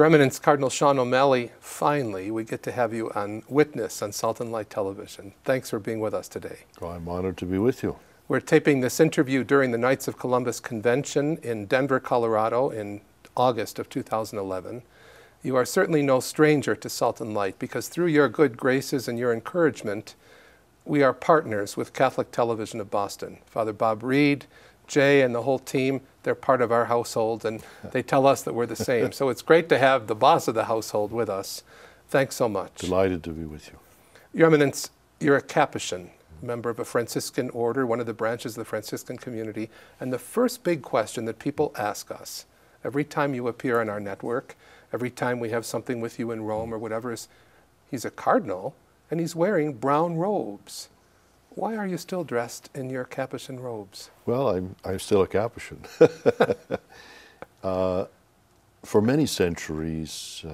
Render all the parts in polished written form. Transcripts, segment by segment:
Your Eminence, Cardinal Seán O'Malley, finally we get to have you on Witness on Salt and Light Television. Thanks for being with us today. Well, I'm honored to be with you. We're taping this interview during the Knights of Columbus Convention in Denver, Colorado in August of 2011. You are certainly no stranger to Salt and Light because through your good graces and your encouragement, we are partners with Catholic Television of Boston. Father Bob Reed, Jay, and the whole team, they're part of our household, and they tell us that we're the same. So it's great to have the boss of the household with us. Thanks so much. Delighted to be with you. Your Eminence, you're a Capuchin, member of a Franciscan order, one of the branches of the Franciscan community. And the first big question that people ask us every time you appear on our network, every time we have something with you in Rome or whatever, is he's a cardinal and he's wearing brown robes. Why are you still dressed in your Capuchin robes? Well, I'm still a Capuchin. For many centuries,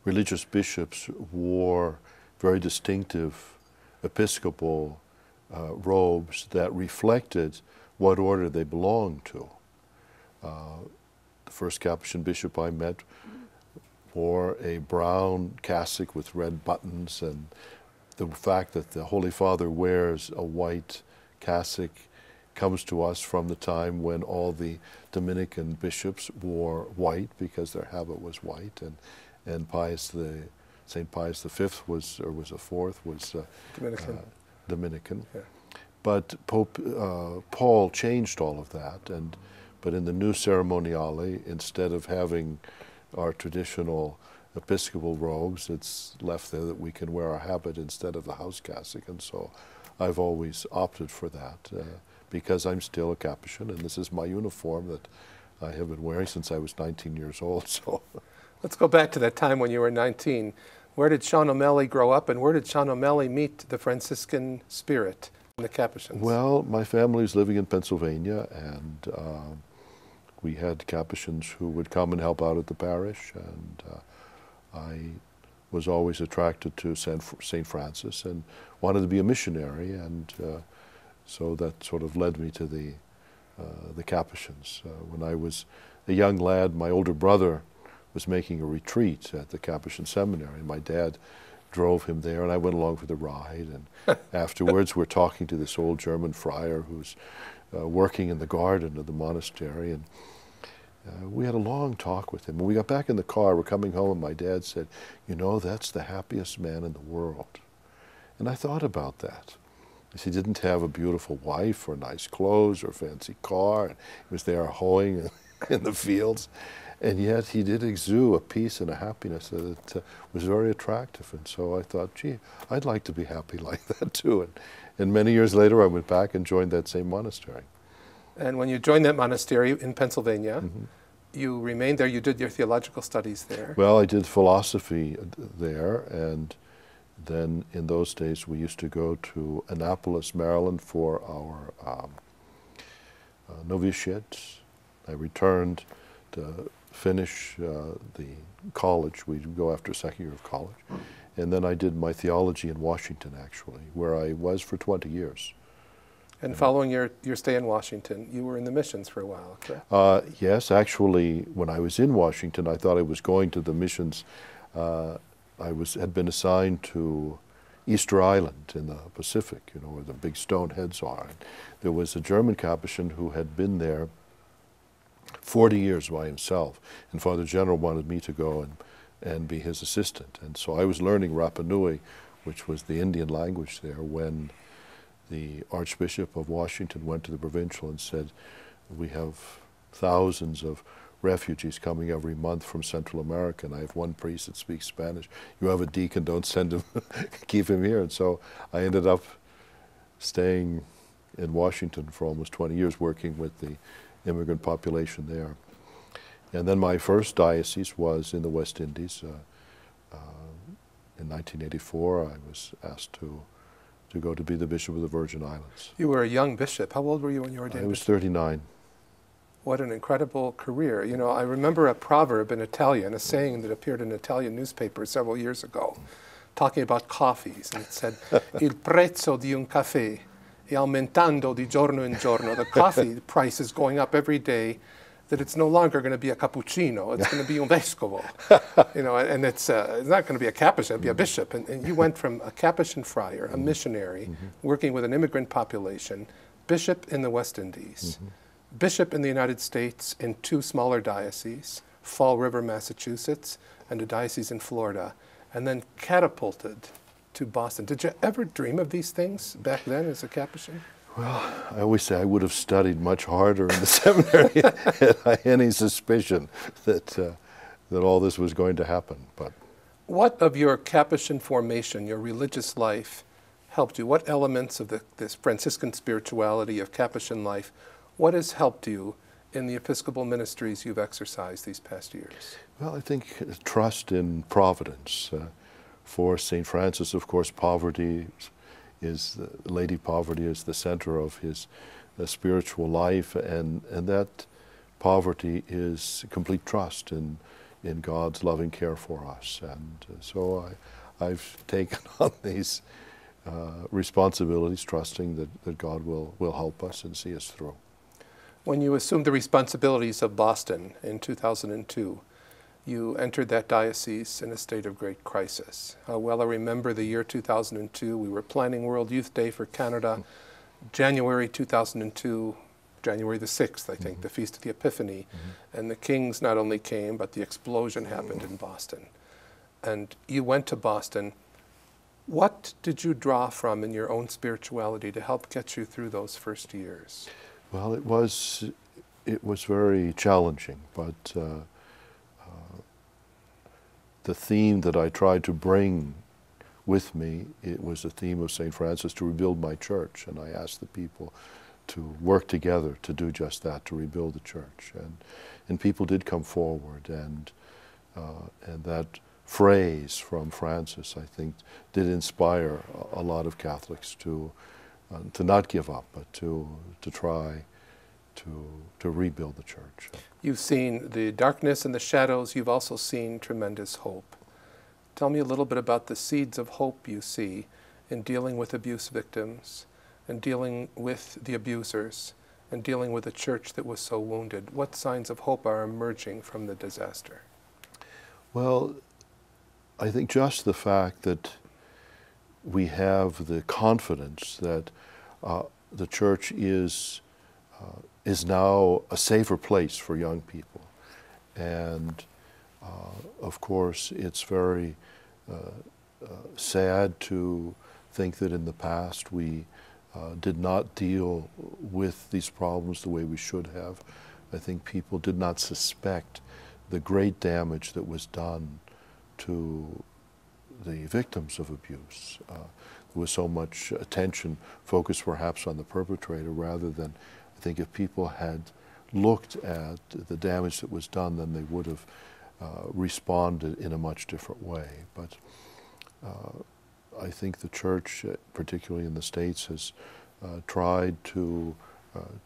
religious bishops wore very distinctive Episcopal robes that reflected what order they belonged to. The first Capuchin bishop I met wore a brown cassock with red buttons, and the fact that the Holy Father wears a white cassock comes to us from the time when all the Dominican bishops wore white because their habit was white, and St. Pius V was a fourth was Dominican. Yeah. But Pope Paul changed all of that, but in the new ceremoniale, instead of having our traditional Episcopal robes, it's left there that we can wear our habit instead of the house cassock, and so I've always opted for that because I'm still a Capuchin, and this is my uniform that I have been wearing since I was 19 years old. So, let's go back to that time when you were 19. Where did Seán O'Malley grow up, and where did Seán O'Malley meet the Franciscan spirit and the Capuchins? Well, my family was living in Pennsylvania, and we had Capuchins who would come and help out at the parish, and I was always attracted to St. Francis and wanted to be a missionary, and so that sort of led me to the Capuchins. When I was a young lad, my older brother was making a retreat at the Capuchin seminary, and my dad drove him there, and I went along for the ride, and afterwards we're talking to this old German friar who's working in the garden of the monastery, and we had a long talk with him. When we got back in the car, we're coming home, and my dad said, "You know, that's the happiest man in the world." And I thought about that. He didn't have a beautiful wife or nice clothes or fancy car, and he was there hoeing in the fields, and yet he did exude a peace and a happiness that was very attractive. And so I thought, gee, I'd like to be happy like that too. And many years later, I went back and joined that same monastery. And when you joined that monastery in Pennsylvania, you remained there, you did your theological studies there. Well, I did philosophy there, and then in those days we used to go to Annapolis, Maryland for our novitiate. I returned to finish the college. We'd go after second year of college. And then I did my theology in Washington, actually, where I was for 20 years. And following your stay in Washington, you were in the missions for a while, correct? Yes, actually, when I was in Washington, I thought I was going to the missions. I had been assigned to Easter Island in the Pacific, you know, where the big stone heads are. And there was a German Capuchin who had been there 40 years by himself, and Father General wanted me to go and be his assistant. And so I was learning Rapa Nui, which was the Indian language there, when the Archbishop of Washington went to the provincial and said, "We have thousands of refugees coming every month from Central America, and I have one priest that speaks Spanish. You have a deacon, don't send him, keep him here." And so I ended up staying in Washington for almost 20 years, working with the immigrant population there. And then my first diocese was in the West Indies. In 1984, I was asked to go to be the Bishop of the Virgin Islands. You were a young bishop. How old were you when you were ordained? I was 39. What an incredible career. You know, I remember a proverb in Italian, a saying that appeared in an Italian newspaper several years ago, talking about coffees. And it said, "Il prezzo di un caffè è aumentando di giorno in giorno." The coffee price is going up every day. that it's no longer going to be a cappuccino, it's going to be un vescovo, and it's not going to be a Capuchin, it'll be a bishop. And you went from a Capuchin friar, a missionary, working with an immigrant population, bishop in the West Indies, bishop in the United States in 2 smaller dioceses, Fall River, Massachusetts, and a diocese in Florida, and then catapulted to Boston. Did you ever dream of these things back then as a Capuchin? Well, I always say I would have studied much harder in the seminary had I any suspicion that all this was going to happen. But what of your Capuchin formation, your religious life, helped you? What elements of this Franciscan spirituality of Capuchin life, what has helped you in the Episcopal ministries you've exercised these past years? Well, I think trust in providence. For St. Francis, of course, poverty Lady Poverty is the center of his spiritual life, and that poverty is complete trust in God's loving care for us. And so I've taken on these responsibilities, trusting that God will help us and see us through. When you assumed the responsibilities of Boston in 2002, you entered that diocese in a state of great crisis. Well, I remember the year 2002. We were planning World Youth Day for Canada. January 2002, January the 6th, I think, the Feast of the Epiphany. And the Kings not only came, but the explosion happened in Boston. And you went to Boston. What did you draw from in your own spirituality to help get you through those first years? Well, it was very challenging, but the theme that I tried to bring with me, it was the theme of St. Francis, to rebuild my church. And I asked the people to work together to do just that, to rebuild the church. And people did come forward, and that phrase from Francis, I think, did inspire a lot of Catholics to not give up, but to try to rebuild the church. You've seen the darkness and the shadows. You've also seen tremendous hope. Tell me a little bit about the seeds of hope you see in dealing with abuse victims and dealing with the abusers and dealing with a church that was so wounded. What signs of hope are emerging from the disaster? Well, I think just the fact that we have the confidence that the church is now a safer place for young people. And of course, it's very sad to think that in the past we did not deal with these problems the way we should have. I think people did not suspect the great damage that was done to the victims of abuse. There was so much attention focused perhaps on the perpetrator rather than, I think if people had looked at the damage that was done, then they would have responded in a much different way. But I think the Church, particularly in the States, has tried to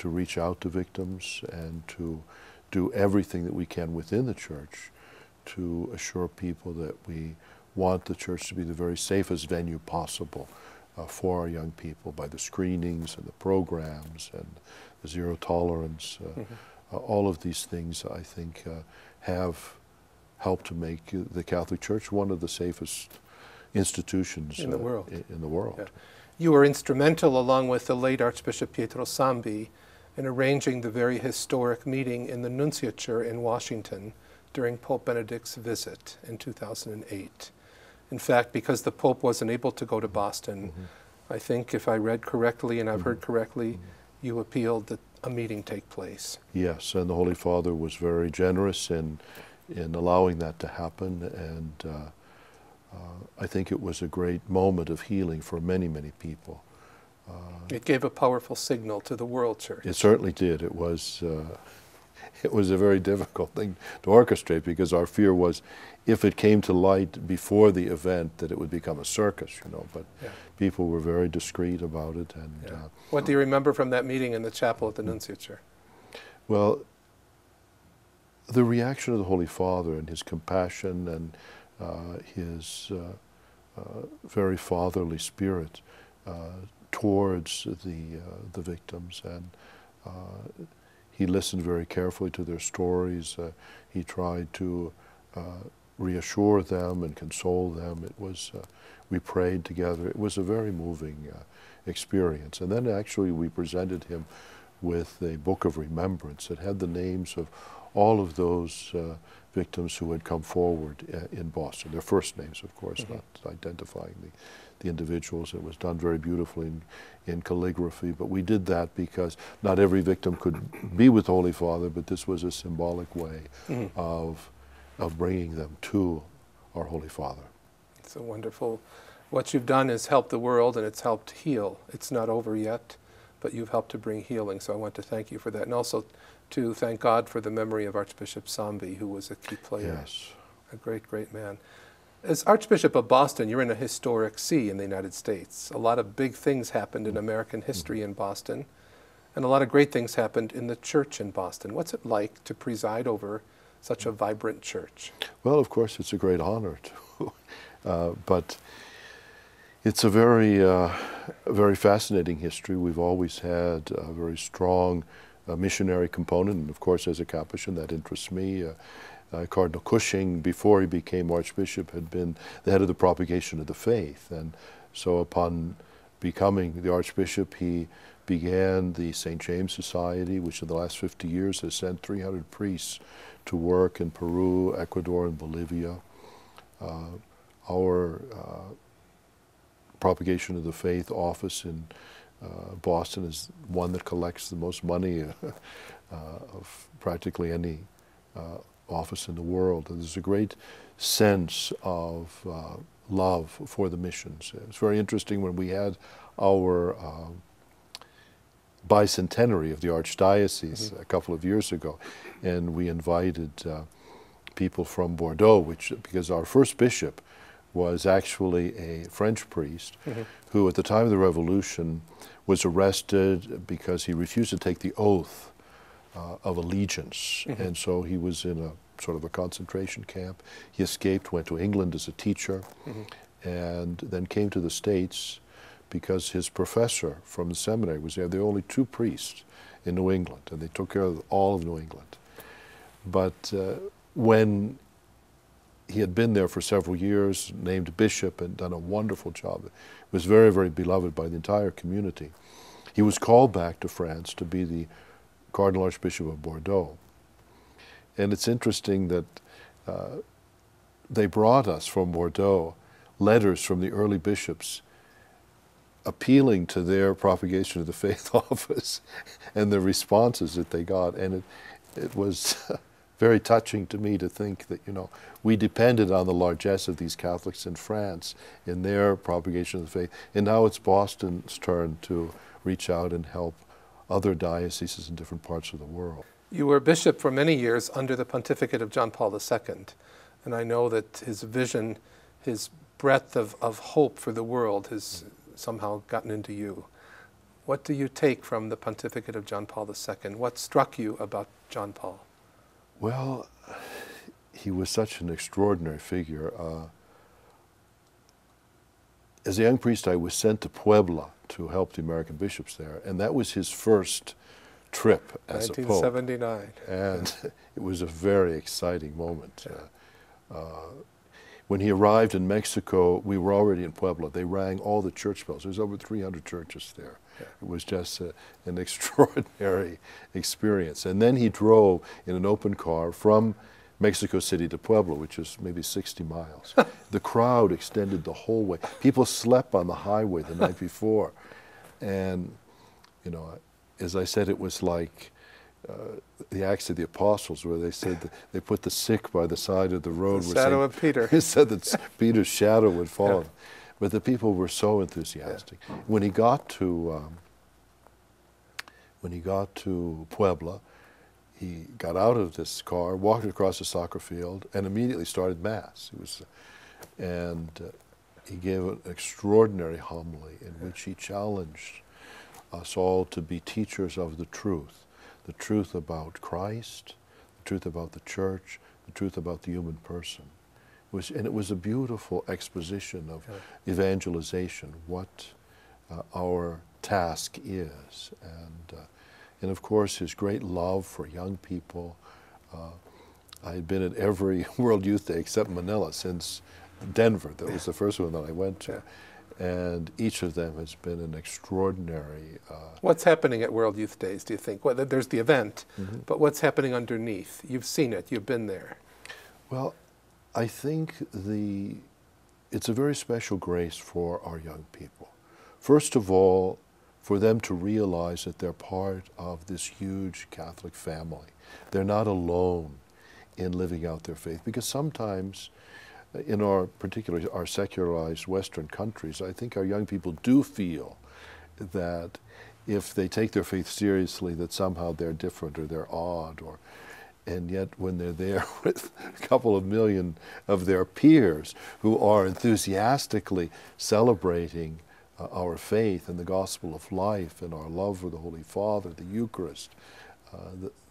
reach out to victims and to do everything that we can within the Church to assure people that we want the Church to be the very safest venue possible for our young people by the screenings and the programs and the zero tolerance. All of these things, I think, have helped to make the Catholic Church one of the safest institutions in the world. Yeah. You were instrumental, along with the late Archbishop Pietro Sambi, in arranging the very historic meeting in the Nunciature in Washington during Pope Benedict's visit in 2008. In fact, because the Pope wasn't able to go to Boston, I think if I read correctly and I've heard correctly, you appealed that a meeting take place. Yes, and the Holy Father was very generous in allowing that to happen, and I think it was a great moment of healing for many, many people. It gave a powerful signal to the world church. It certainly did. It was a very difficult thing to orchestrate because our fear was if it came to light before the event that it would become a circus, but people were very discreet about it. And what do you remember from that meeting in the chapel at the Nunciature? Well, the reaction of the Holy Father and his compassion and his very fatherly spirit towards the victims, and he listened very carefully to their stories. He tried to reassure them and console them. It was, we prayed together. It was a very moving experience. And then actually we presented him with a book of remembrance that had the names of all of those victims who had come forward in Boston. Their first names, of course, not identifying the individuals. It was done very beautifully in calligraphy, but we did that because not every victim could be with the Holy Father, but this was a symbolic way of bringing them to our Holy Father. It's a wonderful, what you've done is help the world, and it's helped heal. It's not over yet, but you've helped to bring healing, so I want to thank you for that. And also to thank God for the memory of Archbishop Sambi, who was a key player. Yes. A great, great man. As Archbishop of Boston, you're in a historic see in the United States. A lot of big things happened in American history in Boston, and a lot of great things happened in the church in Boston. What's it like to preside over such a vibrant church? Well, of course, it's a great honor to, but it's a very fascinating history. We've always had a very strong missionary component, and of course, as a Capuchin, that interests me. Cardinal Cushing, before he became Archbishop, had been the head of the propagation of the faith, and so upon becoming the Archbishop, he began the St. James Society, which in the last 50 years has sent 300 priests to work in Peru, Ecuador, and Bolivia. Our Propagation of the Faith office in Boston is one that collects the most money of practically any office in the world. And there's a great sense of love for the missions. It's very interesting when we had our bicentenary of the Archdiocese a couple of years ago, and we invited people from Bordeaux, because our first bishop was actually a French priest who at the time of the Revolution was arrested because he refused to take the oath of allegiance, and so he was in a sort of a concentration camp. He escaped, went to England as a teacher, and then came to the States because his professor from the seminary was there. There were only 2 priests in New England, and they took care of all of New England. But when he had been there for several years, named bishop, and done a wonderful job, was very, very beloved by the entire community. He was called back to France to be the Cardinal Archbishop of Bordeaux. And it's interesting that they brought us from Bordeaux letters from the early bishops appealing to their Propagation of the Faith office and the responses that they got. And it was very touching to me to think that, you know, we depended on the largesse of these Catholics in France in their Propagation of the Faith. And now it's Boston's turn to reach out and help other dioceses in different parts of the world. You were bishop for many years under the pontificate of John Paul II, and I know that his vision, his breadth of hope for the world has somehow gotten into you. What do you take from the pontificate of John Paul II? What struck you about John Paul? Well, he was such an extraordinary figure. As a young priest, I was sent to Puebla to help the American bishops there, and that was his first trip as a pope. 1979. And it was a very exciting moment. When he arrived in Mexico, we were already in Puebla. They rang all the church bells. There's over 300 churches there. Yeah. It was just an extraordinary experience. And then he drove in an open car from Mexico City to Puebla, which is maybe 60 miles. The crowd extended the whole way. People slept on the highway the night before. And, you know, as I said, it was like the Acts of the Apostles, where they said that they put the sick by the side of the road. The shadow of Peter. He said that Peter's shadow would follow. Yeah. But the people were so enthusiastic. Yeah. When he got to Puebla, he got out of this car, walked across a soccer field, and immediately started Mass. He gave an extraordinary homily in which he challenged us all to be teachers of the truth about Christ, the truth about the Church, the truth about the human person. It was a beautiful exposition of evangelization, what our task is. And and of course his great love for young people. I had been at every World Youth Day except Manila since Denver. That was the first one that I went to. And each of them has been an extraordinary... What's happening at World Youth Days, do you think? Well, there's the event, but what's happening underneath? You've seen it, you've been there. Well, I think it's a very special grace for our young people. First of all, for them to realize that they're part of this huge Catholic family. They're not alone in living out their faith, because sometimes in particularly our secularized Western countries, I think our young people do feel that if they take their faith seriously, that somehow they're different or they're odd, and yet when they're there with a couple of million of their peers who are enthusiastically celebrating our faith and the gospel of life and our love for the Holy Father, the Eucharist,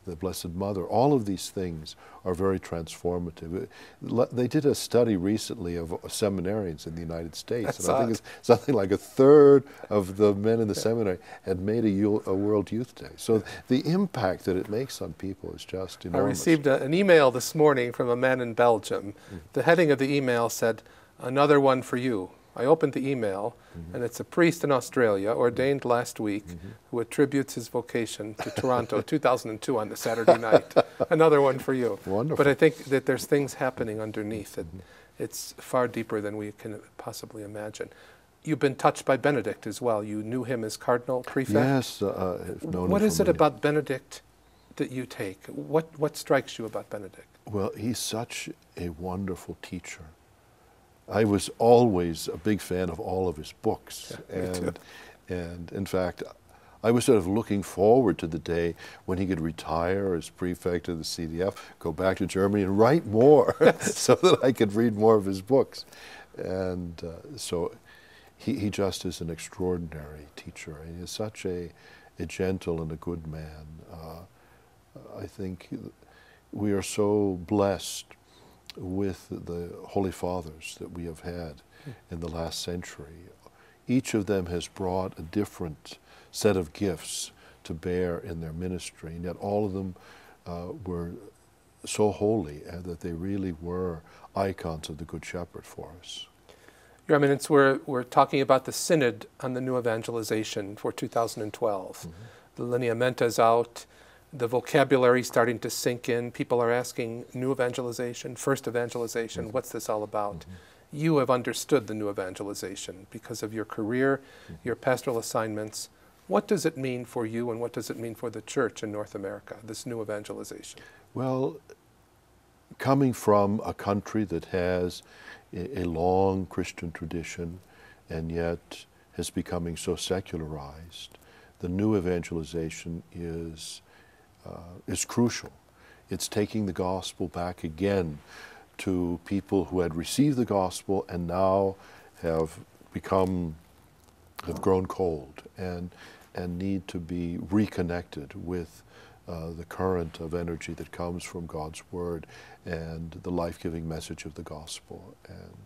the Blessed Mother, all of these things are very transformative. They did a study recently of seminarians in the United States, and I think it's something like a third of the men in the seminary had made a World Youth Day. So the impact that it makes on people is just enormous. I received an email this morning from a man in Belgium. The heading of the email said, "Another one for you." I opened the email, and it's a priest in Australia, ordained last week, who attributes his vocation to Toronto 2002 on the Saturday night. Another one for you. Wonderful. But I think that there's things happening underneath. It's far deeper than we can possibly imagine. You've been touched by Benedict as well. You knew him as Cardinal Prefect? Yes. I've known him what is it many. about Benedict that you take? What strikes you about Benedict? Well, he's such a wonderful teacher. I was always a big fan of all of his books. And in fact, I was sort of looking forward to the day when he could retire as prefect of the CDF, go back to Germany and write more so that I could read more of his books. And so he just is an extraordinary teacher. He is such a gentle and a good man. I think we are so blessed with the Holy Fathers that we have had in the last century. Each of them has brought a different set of gifts to bear in their ministry, and yet all of them were so holy that they really were icons of the Good Shepherd for us. Your Eminence, we're talking about the Synod on the New Evangelization for 2012. The lineamenta's out. The vocabulary starting to sink in. People are asking new evangelization, first evangelization, what's this all about? You have understood the new evangelization because of your career, your pastoral assignments. What does it mean for you, and what does it mean for the Church in North America, this new evangelization? Well, coming from a country that has a long Christian tradition and yet is becoming so secularized, the new evangelization is crucial. It's taking the gospel back again to people who had received the gospel and now have grown cold and need to be reconnected with the current of energy that comes from God's Word and the life-giving message of the gospel. And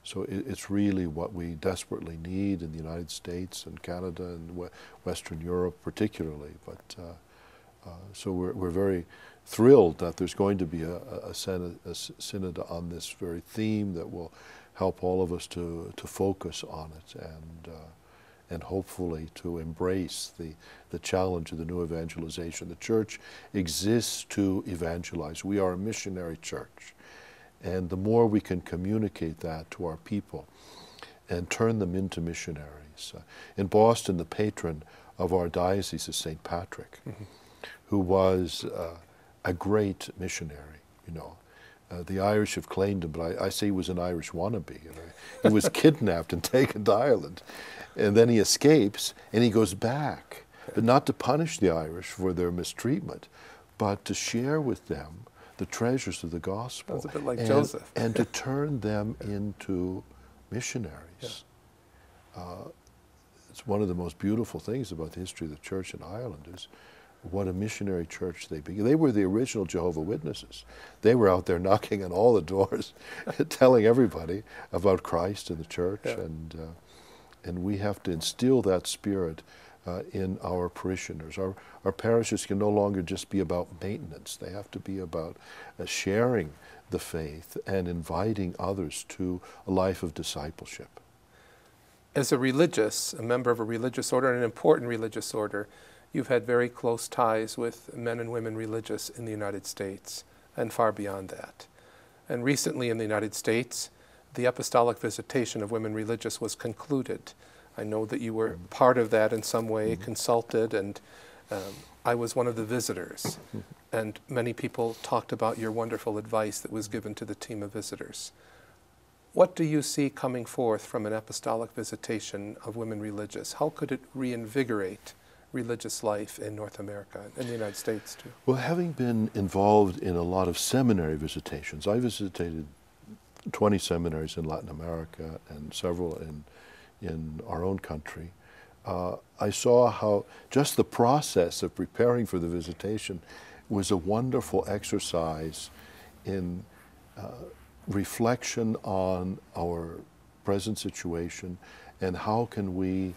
so it's really what we desperately need in the United States and Canada and Western Europe particularly. But so we're very thrilled that there's going to be a synod on this very theme that will help all of us to focus on it and hopefully to embrace the challenge of the new evangelization. The Church exists to evangelize. We are a missionary church. And the more we can communicate that to our people and turn them into missionaries. In Boston, the patron of our diocese is St. Patrick, who was a great missionary, you know. The Irish have claimed him, but I say he was an Irish wannabe. You know. He was kidnapped and taken to Ireland. And then he escapes and he goes back, but not to punish the Irish for their mistreatment, but to share with them the treasures of the gospel. Sounds a bit like Joseph. And to turn them into missionaries. It's one of the most beautiful things about the history of the church in Ireland is what a missionary church they became. They were the original Jehovah's Witnesses. They were out there knocking on all the doors, telling everybody about Christ and the church, and we have to instill that spirit in our parishioners. Our parishes can no longer just be about maintenance. They have to be about sharing the faith and inviting others to a life of discipleship. As a member of a religious order, and an important religious order, you've had very close ties with men and women religious in the United States and far beyond that. And recently in the United States, the apostolic visitation of women religious was concluded. I know that you were part of that in some way, consulted, and I was one of the visitors. And many people talked about your wonderful advice that was given to the team of visitors. What do you see coming forth from an apostolic visitation of women religious? How could it reinvigorate religious life in North America, in the United States too? Well, having been involved in a lot of seminary visitations, I visited 20 seminaries in Latin America and several in our own country. I saw how just the process of preparing for the visitation was a wonderful exercise in reflection on our present situation and how can we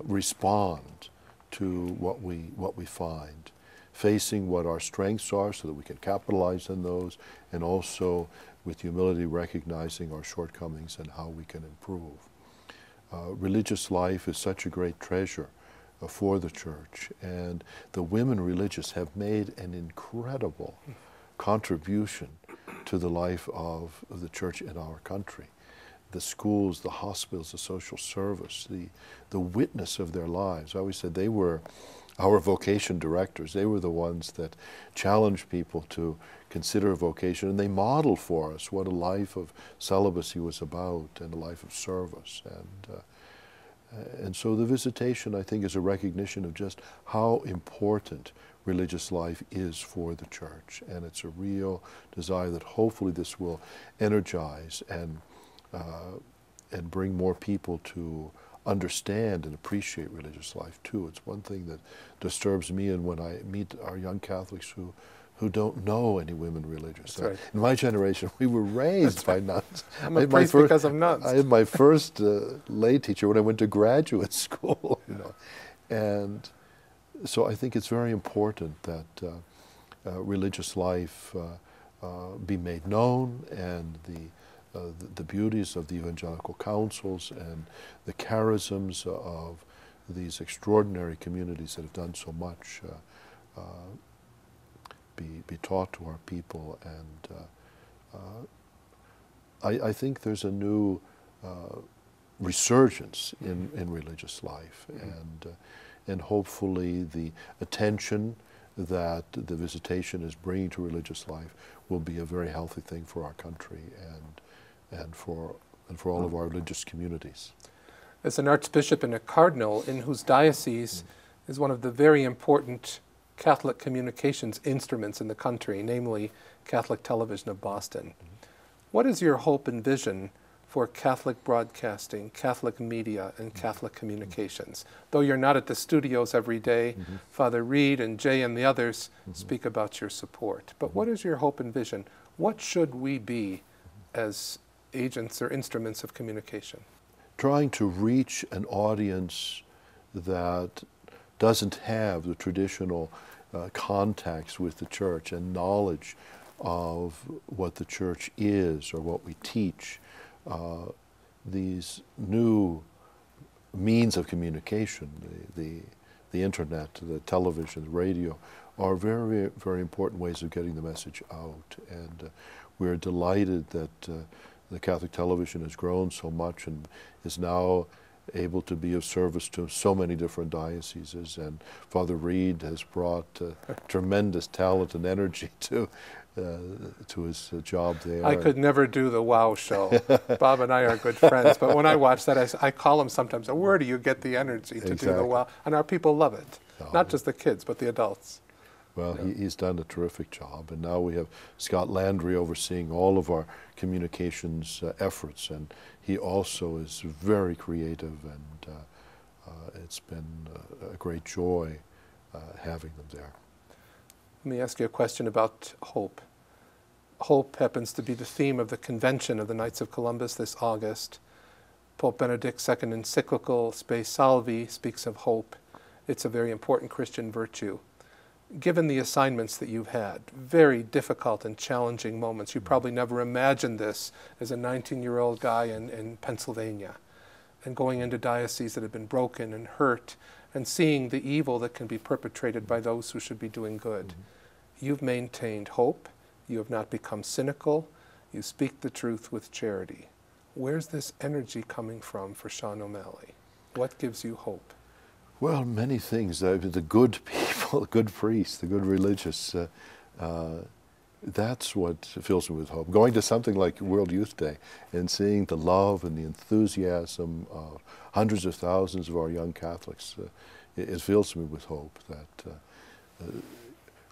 respond to what we find, facing what our strengths are so that we can capitalize on those, and also with humility recognizing our shortcomings and how we can improve. Religious life is such a great treasure for the Church, and the women religious have made an incredible contribution to the life of the Church in our country. The schools, the hospitals, the social service, the witness of their lives. I always said they were our vocation directors. They were the ones that challenged people to consider a vocation, and they modeled for us what a life of celibacy was about and a life of service. And so the visitation, I think, is a recognition of just how important religious life is for the Church. And it's a real desire that hopefully this will energize and bring more people to understand and appreciate religious life too. It's one thing that disturbs me, and when I meet our young Catholics who don't know any women religious. That's right. In my generation, we were raised by nuns. I'm a priest because of nuns. I had my first lay teacher when I went to graduate school, and so I think it's very important that religious life be made known, and the beauties of the evangelical councils and the charisms of these extraordinary communities that have done so much be taught to our people. And I think there's a new resurgence in religious life, and hopefully the attention that the visitation is bringing to religious life will be a very healthy thing for our country and for all of our religious communities. As an archbishop and a cardinal in whose diocese is one of the very important Catholic communications instruments in the country, namely Catholic Television of Boston, what is your hope and vision for Catholic broadcasting, Catholic media, and Catholic communications? Though you're not at the studios every day, Father Reed and Jay and the others speak about your support. But what is your hope and vision? What should we be as agents or instruments of communication? Trying to reach an audience that doesn't have the traditional contacts with the Church and knowledge of what the Church is or what we teach. These new means of communication, the internet, the television, the radio, are very, very important ways of getting the message out. And we're delighted that the Catholic television has grown so much and is now able to be of service to so many different dioceses. And Father Reed has brought tremendous talent and energy to his job there. I could never do the WOW show. Bob and I are good friends, but when I watch that, I call him sometimes, where do you get the energy to do the WOW? And our people love it. Not just the kids, but the adults. Well, he's done a terrific job, and now we have Scott Landry overseeing all of our communications efforts, and he also is very creative, and it's been a great joy having them there. Let me ask you a question about hope. Hope happens to be the theme of the convention of the Knights of Columbus this August. Pope Benedict's second encyclical, Spe Salvi, speaks of hope. It's a very important Christian virtue. Given the assignments that you've had, very difficult and challenging moments, you probably never imagined this as a 19-year-old guy in Pennsylvania, and going into dioceses that have been broken and hurt, and seeing the evil that can be perpetrated by those who should be doing good. You've maintained hope. You have not become cynical. You speak the truth with charity. Where's this energy coming from for Seán O'Malley? What gives you hope? Well, many things. The good people, the good priests, the good religious, that's what fills me with hope. Going to something like World Youth Day and seeing the love and the enthusiasm of hundreds of thousands of our young Catholics, it fills me with hope that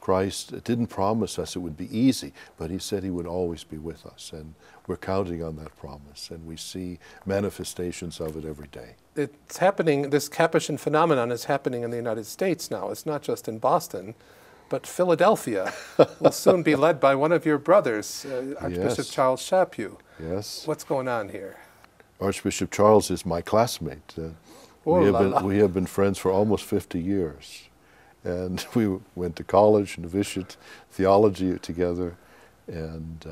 Christ didn't promise us it would be easy, but he said he would always be with us, and we're counting on that promise, and we see manifestations of it every day. It's happening, this Capuchin phenomenon is happening in the United States now. It's not just in Boston, but Philadelphia will soon be led by one of your brothers, Archbishop Charles Chaput. Yes. What's going on here? Archbishop Charles is my classmate. We have been friends for almost 50 years. And we went to college, novitiate, theology together. And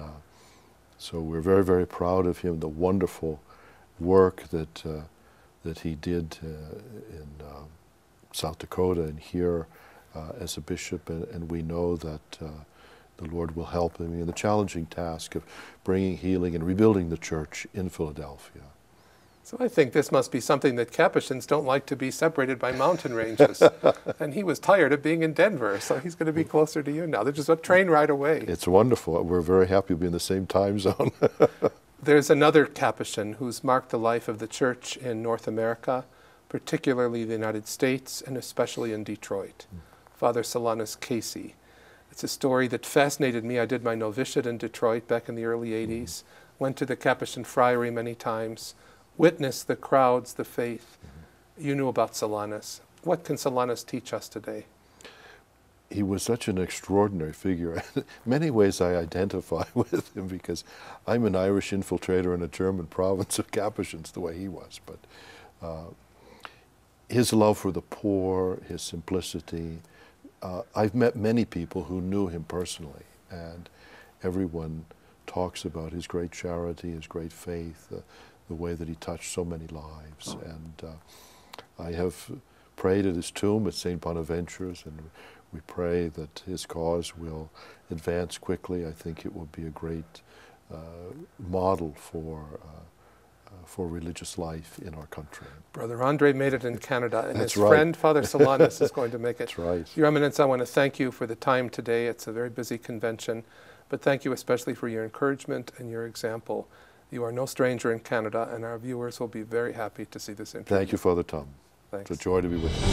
so we're very, very proud of him, the wonderful work that he did in South Dakota and here as a bishop. And we know that the Lord will help him in the challenging task of bringing healing and rebuilding the church in Philadelphia. So I think this must be something that Capuchins don't like, to be separated by mountain ranges. And he was tired of being in Denver, so he's going to be closer to you now. They're just a train ride away. It's wonderful. We're very happy to be in the same time zone. There's another Capuchin who's marked the life of the church in North America, particularly the United States, and especially in Detroit, Father Solanus Casey. It's a story that fascinated me. I did my novitiate in Detroit back in the early 80s, went to the Capuchin friary many times, witnessed the crowds, the faith. You knew about Solanus. What can Solanus teach us today? He was such an extraordinary figure. In many ways I identify with him because I'm an Irish infiltrator in a German province of Capuchins the way he was. But his love for the poor, his simplicity. I've met many people who knew him personally, and everyone talks about his great charity, his great faith, the way that he touched so many lives. And I have prayed at his tomb at St. Bonaventure's, and we pray that his cause will advance quickly. I think it will be a great model for religious life in our country. Brother Andre made it in Canada, and That's his right. friend, Father Solanus, is going to make it. That's right. Your Eminence, I want to thank you for the time today. It's a very busy convention, but thank you especially for your encouragement and your example. You are no stranger in Canada, and our viewers will be very happy to see this interview. Thank you, Father Tom. Thanks. It's a joy to be with you.